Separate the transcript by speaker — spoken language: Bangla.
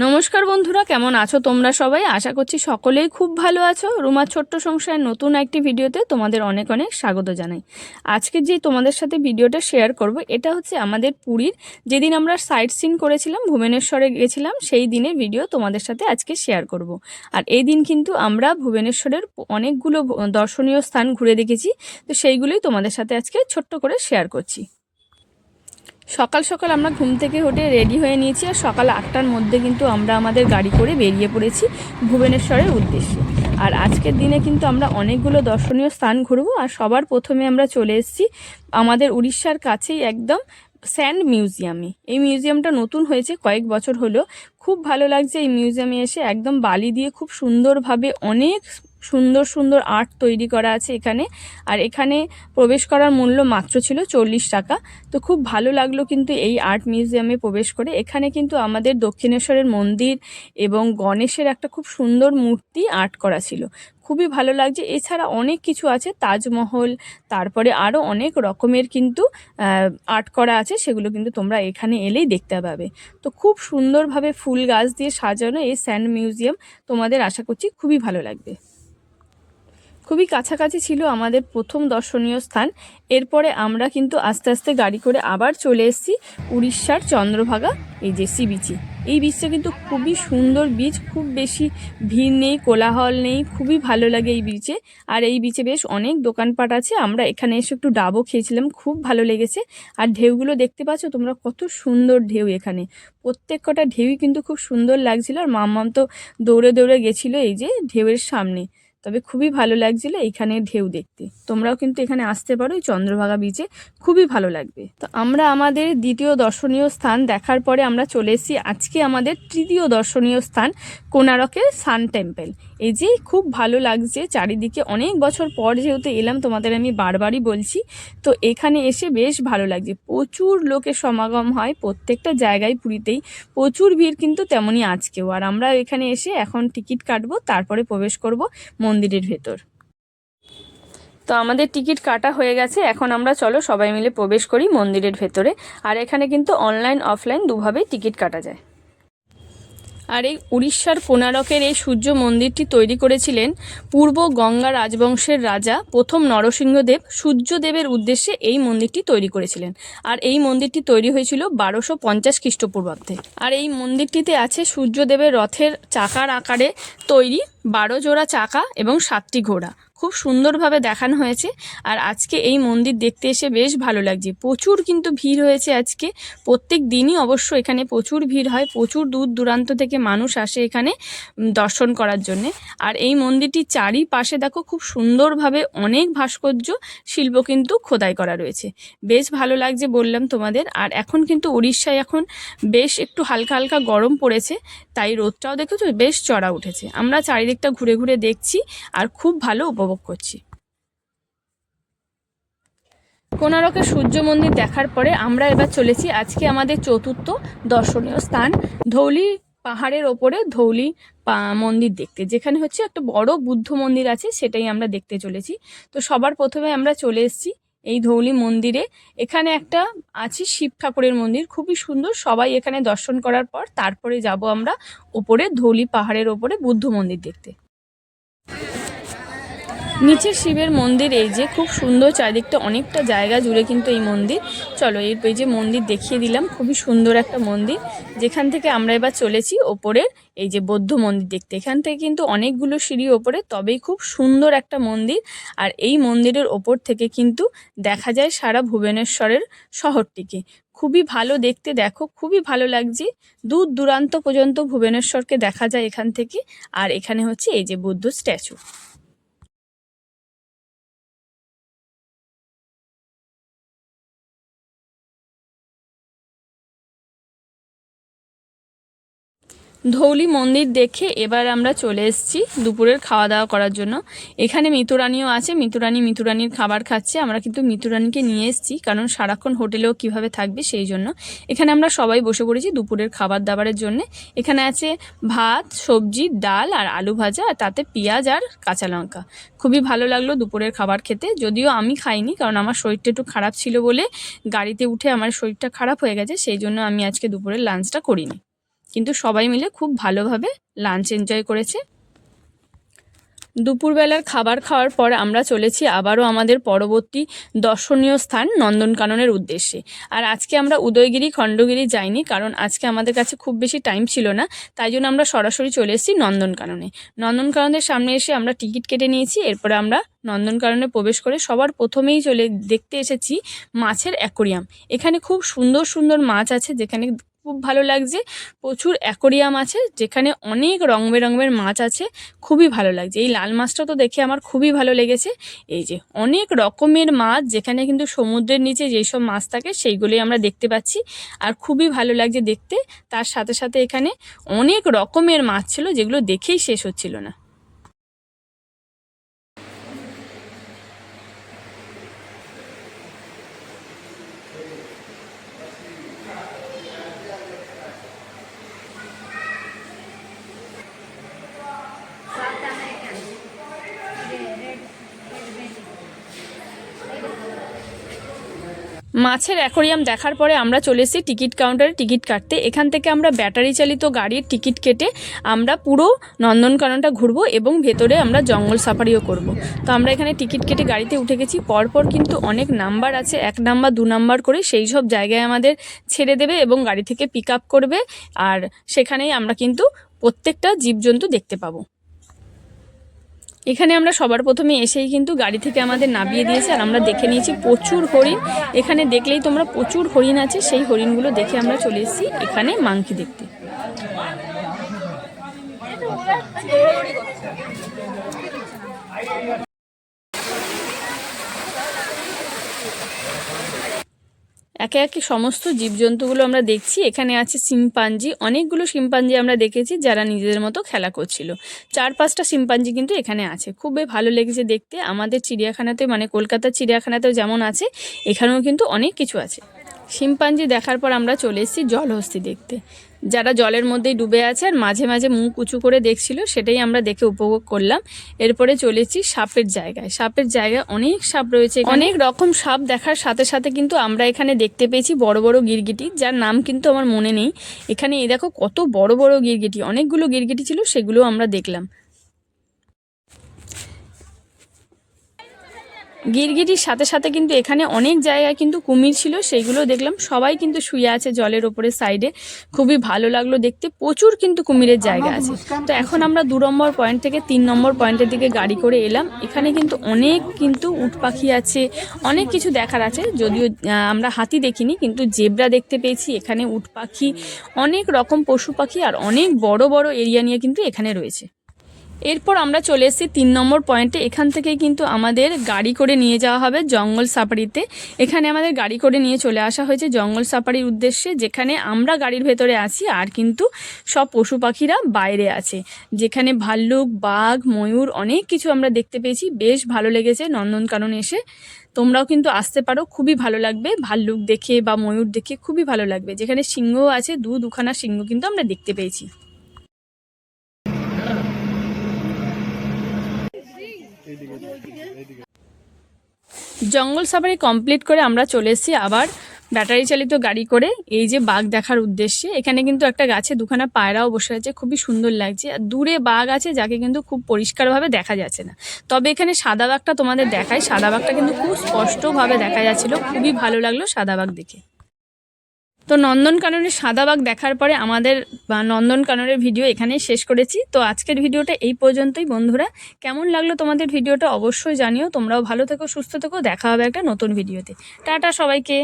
Speaker 1: নমস্কার বন্ধুরা, কেমন আছো তোমরা সবাই? আশা করছি সকলেই খুব ভালো আছো। রুমার ছোট্ট সংসারের নতুন একটি ভিডিওতে তোমাদের অনেক অনেক স্বাগত জানাই। আজকে যে তোমাদের সাথে ভিডিওটা শেয়ার করব, এটা হচ্ছে আমাদের পুরীর যেদিন আমরা সাইট সিন করেছিলাম, ভুবনেশ্বরে গেছিলাম, সেই দিনের ভিডিও তোমাদের সাথে আজকে শেয়ার করব। আর এই দিন কিন্তু আমরা ভুবনেশ্বরের অনেকগুলো দর্শনীয় স্থান ঘুরে দেখেছি, তো সেইগুলোই তোমাদের সাথে আজকে ছোট্ট করে শেয়ার করছি। সকাল সকাল আমরা ঘুম থেকে উঠে রেডি হয়ে নিয়েছি, আর সকাল 8টার মধ্যে কিন্তু আমরা আমাদের গাড়ি করে বেরিয়ে পড়েছি ভুবনেশ্বরের উদ্দেশ্যে। আর আজকের দিনে কিন্তু আমরা অনেকগুলো দর্শনীয় স্থান ঘুরবো। আর সবার প্রথমে আমরা চলে এসেছি আমাদের উড়িষ্যার কাছেই একদম স্যান্ড মিউজিয়ামে। এই মিউজিয়ামটা নতুন হয়েছে, কয়েক বছর হলো। খুব ভালো লাগছে এই মিউজিয়ামে এসে। একদম বালি দিয়ে খুব সুন্দরভাবে অনেক সুন্দর সুন্দর আর্ট তৈরি করা আছে এখানে। আর এখানে প্রবেশ করার মূল্য মাত্র ছিল 40 টাকা। তো খুব ভালো লাগলো কিন্তু এই আর্ট মিউজিয়ামে প্রবেশ করে। এখানে কিন্তু আমাদের দক্ষিণেশ্বরের মন্দির এবং গণেশের একটা খুব সুন্দর মূর্তি আর্ট করা ছিল, খুবই ভালো লাগছে। এছাড়া অনেক কিছু আছে, তাজমহল, তারপরে আরও অনেক রকমের কিন্তু আর্ট করা আছে, সেগুলো কিন্তু তোমরা এখানে এলেই দেখতে পাবে। তো খুব সুন্দরভাবে ফুল গাছ দিয়ে সাজানো এই স্যান্ড মিউজিয়াম তোমাদের আশা করছি খুবই ভালো লাগবে। খুবই কাছাকাছি ছিল আমাদের প্রথম দর্শনীয় স্থান। এরপরে আমরা কিন্তু আস্তে আস্তে গাড়ি করে আবার চলে এসেছি উড়িষ্যার চন্দ্রভাগা এই যে সি বিচে। এই বিচটা কিন্তু খুবই সুন্দর বিচ, খুব বেশি ভিড় নেই, কোলাহল নেই, খুবই ভালো লাগে এই বিচে। আর এই বিচে বেশ অনেক দোকানপাট আছে। আমরা এখানে এসে একটু ডাবও খেয়েছিলাম, খুব ভালো লেগেছে। আর ঢেউগুলো দেখতে পাচ্ছ তোমরা, কত সুন্দর ঢেউ এখানে। প্রত্যেক কটা ঢেউই কিন্তু খুব সুন্দর লাগছিল। আর মাম্মাম তো দৌড়ে দৌড়ে গেছিলো এই যে ঢেউয়ের সামনে। তবে খুবই ভালো লাগছিল এখানে ঢেউ দেখতে। তোমরাও কিন্তু এখানে আসতে পারো, এই চন্দ্রভাগা বিচে খুবই ভালো লাগবে। তো আমরা আমাদের দ্বিতীয় দর্শনীয় স্থান দেখার পরে আমরা চলে এসেছি আজকে আমাদের তৃতীয় দর্শনীয় স্থান কোণারকের সান টেম্পল। এই যে খুব ভালো লাগছে চারিদিকে, অনেক বছর পর যেহেতু এলাম, তোমাদের আমি বারবারই বলছি, তো এখানে এসে বেশ ভালো লাগছে। প্রচুর লোকের সমাগম হয় প্রত্যেকটা জায়গায়, পুরীতেই প্রচুর ভিড় কিন্তু তেমনই আজকেও। আর আমরা এখানে এসে এখন টিকিট কাটবো, তারপরে প্রবেশ করব মন্দিরের ভেতর। তো আমাদের টিকিট কাটা হয়ে গেছে, এখন আমরা চলো সবাই মিলে প্রবেশ করি মন্দিরের ভেতরে। আর এখানে কিন্তু অনলাইন অফলাইন দুভাবেই টিকিট কাটা যায়। আর এই উড়িষ্যার কোণারকের এই সূর্য মন্দিরটি তৈরি করেছিলেন পূর্ব গঙ্গা রাজবংশের রাজা প্রথম নরসিংহদেব। সূর্যদেবের উদ্দেশ্যে এই মন্দিরটি তৈরি করেছিলেন। আর এই মন্দিরটি তৈরি হয়েছিল 1250 খ্রিস্টপূর্বাব্দে। আর এই মন্দিরটিতে আছে সূর্যদেবের রথের চাকার আকারে তৈরি 12 জোড়া চাকা এবং 7টি ঘোড়া, খুব সুন্দরভাবে দেখানো হয়েছে। আর আজকে এই মন্দির দেখতে এসে বেশ ভালো লাগছে। প্রচুর কিন্তু ভিড় হয়েছে আজকে, প্রত্যেক দিনই অবশ্য এখানে প্রচুর ভিড় হয়, প্রচুর দূর দূরান্ত থেকে মানুষ আসে এখানে দর্শন করার জন্যে। আর এই মন্দিরটির চারিপাশে দেখো খুব সুন্দরভাবে অনেক ভাস্কর্য শিল্প কিন্তু খোদাই করা রয়েছে, বেশ ভালো লাগছে বললাম তোমাদের। আর এখন কিন্তু উড়িষ্যায় এখন বেশ একটু হালকা হালকা গরম পড়েছে, তাই রোদটাও দেখেছো বেশ চড়া উঠেছে। আমরা চারিদিকটা ঘুরে ঘুরে দেখছি আর খুব ভালো উপভোগ করছি। কোণারকের সূর্য মন্দির দেখার পরে আমরা এবার চলেছি আজকে আমাদের চতুর্থ দর্শনীয় স্থান ধৌলি পাহাড়ের ওপরে ধৌলি মন্দির দেখতে, যেখানে হচ্ছে একটা বড় বুদ্ধ মন্দির আছে, সেটাই আমরা দেখতে চলেছি। তো সবার প্রথমে আমরা চলে এসেছি এই ধৌলি মন্দিরে। এখানে একটা আছে শিব ঠাকুরের মন্দির, খুবই সুন্দর। সবাই এখানে দর্শন করার পর তারপরে যাব আমরা ওপরে ধৌলি পাহাড়ের ওপরে বুদ্ধ মন্দির দেখতে। নিচে শিবের মন্দির, এই যে খুব সুন্দর, চারিদিকটা অনেকটা জায়গা জুড়ে কিন্তু এই মন্দির। চলো এই যে মন্দির দেখিয়ে দিলাম, খুবই সুন্দর একটা মন্দির, যেখান থেকে আমরা এবার চলেছি ওপরের এই যে বৌদ্ধ মন্দির দেখতে। এখান থেকে কিন্তু অনেকগুলো সিঁড়ি ওপরে, তবেই খুব সুন্দর একটা মন্দির। আর এই মন্দিরের ওপর থেকে কিন্তু দেখা যায় সারা ভুবনেশ্বরের শহরটিকে, খুবই ভালো দেখতে। দেখো খুবই ভালো লাগছে, দূর দূরান্ত পর্যন্ত ভুবনেশ্বরকে দেখা যায় এখান থেকে। আর এখানে হচ্ছে এই যে বুদ্ধ স্ট্যাচু। ধৌলি মন্দির দেখে এবার আমরা চলে এসেছি দুপুরের খাওয়া দাওয়া করার জন্য। এখানে মিতুরানিও আছে, মিতুরানির খাবার খাচ্ছে। আমরা কিন্তু মিতুরানিকে নিয়ে এসেছি কারণ সারাক্ষণ হোটেলেও কিভাবে থাকবে সেই জন্য। এখানে আমরা সবাই বসে পড়েছি দুপুরের খাবার দাবারের জন্য। এখানে আছে ভাত, সবজি, ডাল আর আলু ভাজা, আর তাতে পেঁয়াজ আর কাঁচা লঙ্কা। খুবই ভালো লাগলো দুপুরের খাবার খেতে। যদিও আমি খাইনি কারণ আমার শরীরটা একটু খারাপ ছিল বলে, গাড়িতে উঠে আমার শরীরটা খারাপ হয়ে গেছে, সেই জন্য আমি আজকে দুপুরের লাঞ্চটা করিনি। কিন্তু সবাই মিলে খুব ভালোভাবে লাঞ্চ এনজয় করেছে। দুপুরবেলার খাবার খাওয়ার পর আমরা চলেছি আবারও আমাদের পরবর্তী দর্শনীয় স্থান নন্দনকাননের উদ্দেশ্যে। আর আজকে আমরা উদয়গিরি খণ্ডগিরি যাইনি কারণ আজকে আমাদের কাছে খুব বেশি টাইম ছিল না, তাই জন্য আমরা সরাসরি চলে এসেছি নন্দনকাননে। নন্দনকাননের সামনে এসে আমরা টিকিট কেটে নিয়েছি। এরপরে আমরা নন্দনকাননে প্রবেশ করে সবার প্রথমেই দেখতে এসেছি মাছের অ্যাকোরিয়াম। এখানে খুব সুন্দর সুন্দর মাছ আছে, যেখানে খুব ভালো লাগছে। প্রচুর অ্যাকোরিয়াম আছে যেখানে অনেক রং বেরঙের মাছ আছে, খুবই ভালো লাগছে। এই লাল মাছটা তো দেখে আমার খুবই ভালো লেগেছে। এই যে অনেক রকমের মাছ, যেখানে কিন্তু সমুদ্রের নিচে যেসব মাছ থাকে সেইগুলোই আমরা দেখতে পাচ্ছি, আর খুবই ভালো লাগছে দেখতে। তার সাথে সাথে এখানে অনেক রকমের মাছ ছিল যেগুলো দেখেই শেষ হচ্ছিল না। মাছের অ্যাকোরিয়াম দেখার পরে আমরা চলে এসেছি টিকিট কাউন্টারে টিকিট কাটতে। এখান থেকে আমরা ব্যাটারি চালিত গাড়ির টিকিট কেটে আমরা পুরো নন্দনকাননটা ঘুরবো এবং ভেতরে আমরা জঙ্গল সাফারিও করব। তো আমরা এখানে টিকিট কেটে গাড়িতে উঠে গেছি। পরপর কিন্তু অনেক নাম্বার আছে, 1 নাম্বার 2 নাম্বার করে, সেই সব জায়গায় আমাদের ছেড়ে দেবে এবং গাড়ি থেকে পিক আপ করবে। আর সেখানেই আমরা কিন্তু প্রত্যেকটা জীবজন্তু দেখতে পাবো। এখানে আমরা সবার প্রথমে এসেই কিন্তু গাড়ি থেকে আমাদের নামিয়ে দিয়েছে, আর আমরা দেখে নিয়েছি প্রচুর হরিণ। এখানে দেখলেই তোমরা প্রচুর হরিণ আছে, সেই হরিণগুলো দেখে আমরা চলে এসেছি এখানে মাংকি দেখতে। একে একে সমস্ত জীবজন্তুগুলো আমরা দেখছি। এখানে আছে শিম্পাঞ্জি, অনেকগুলো শিম্পাঞ্জি আমরা দেখেছি যারা নিজেদের মতো খেলা করছিল। 4-5টা শিম্পাঞ্জি কিন্তু এখানে আছে, খুবই ভালো লেগেছে দেখতে। আমাদের চিড়িয়াখানাতে মানে কলকাতার চিড়িয়াখানাতেও যেমন আছে, এখানেও কিন্তু অনেক কিছু আছে। শিম্পাঞ্জি দেখার পর আমরা চলে এসেছি জলহস্তি দেখতে, যারা জলের মধ্যেই ডুবে আছে আর মাঝে মাঝে মুখ উঁচু করে দেখছিল, সেটাই আমরা দেখে উপভোগ করলাম। এরপরে চলেছি সাপের জায়গায়। সাপের জায়গায় অনেক সাপ রয়েছে, অনেক রকম সাপ দেখার সাথে সাথে কিন্তু আমরা এখানে দেখতে পেয়েছি বড় বড় গিরগিটি, যার নাম কিন্তু আমার মনে নেই। এখানে এই দেখো কত বড় বড় গিরগিটি, অনেকগুলো গিরগিটি ছিল, সেগুলো আমরা দেখলাম। গিরগিটির সাথে সাথে কিন্তু এখানে অনেক জায়গায় কিন্তু কুমির ছিল, সেইগুলো দেখলাম। সবাই কিন্তু শুয়ে আছে জলের ওপরে সাইডে, খুবই ভালো লাগলো দেখতে। প্রচুর কিন্তু কুমিরের জায়গা আছে। তো এখন আমরা 2 নম্বর পয়েন্ট থেকে 3 নম্বর পয়েন্টের দিকে গাড়ি করে এলাম। এখানে কিন্তু অনেক কিন্তু উট পাখি আছে, অনেক কিছু দেখার আছে। যদিও আমরা হাতি দেখিনি, কিন্তু জেব্রা দেখতে পেয়েছি এখানে, উট পাখি, অনেক রকম পশু পাখি, আর অনেক বড় বড় এরিয়া নিয়ে কিন্তু এখানে রয়েছে। এরপর আমরা চলে এসেছি 3 নম্বর পয়েন্টে। এখান থেকেই কিন্তু আমাদের গাড়ি করে নিয়ে যাওয়া হবে জঙ্গল সাফারিতে। এখানে আমাদের গাড়ি করে নিয়ে চলে আসা হয়েছে জঙ্গল সাফারির উদ্দেশ্যে, যেখানে আমরা গাড়ির ভেতরে আছি আর কিন্তু সব পশু পাখিরা বাইরে আছে, যেখানে ভাল্লুক, বাঘ, ময়ূর, অনেক কিছু আমরা দেখতে পেয়েছি। বেশ ভালো লেগেছে নন্দনকানন এসে। তোমরাও কিন্তু আসতে পারো, খুবই ভালো লাগবে। ভাল্লুক দেখে বা ময়ূর দেখে খুবই ভালো লাগবে। যেখানে সিংহ আছে, 2খানা সিংহ কিন্তু আমরা দেখতে পেয়েছি। জঙ্গল সাফারি কমপ্লিট করে আমরা চলে এসেছি আবার ব্যাটারি চালিত গাড়ি করে এই যে বাঘ দেখার উদ্দেশ্যে। এখানে কিন্তু একটা গাছে 2খানা পায়রাও বসে আছে, খুবই সুন্দর লাগছে। আর দূরে বাঘ আছে যাকে কিন্তু খুব পরিষ্কারভাবে দেখা যাচ্ছে না, তবে এখানে সাদা বাঘটা তোমাদের দেখায়। সাদা বাঘটা কিন্তু খুব স্পষ্টভাবে দেখা যাচ্ছিল, খুবই ভালো লাগলো সাদা বাঘ দেখে। তো নন্দনকাননের সাদা বাঘ দেখার পরে আমাদের নন্দনকাননের ভিডিও এখানেই শেষ করেছি। তো আজকের ভিডিওটা এই পর্যন্তই। বন্ধুরা, কেমন লাগলো তোমাদের ভিডিওটা অবশ্যই জানিও। তোমরাও ভালো থেকো, সুস্থ থেকো, দেখা হবে একটা নতুন ভিডিওতে। টাটা সবাইকে।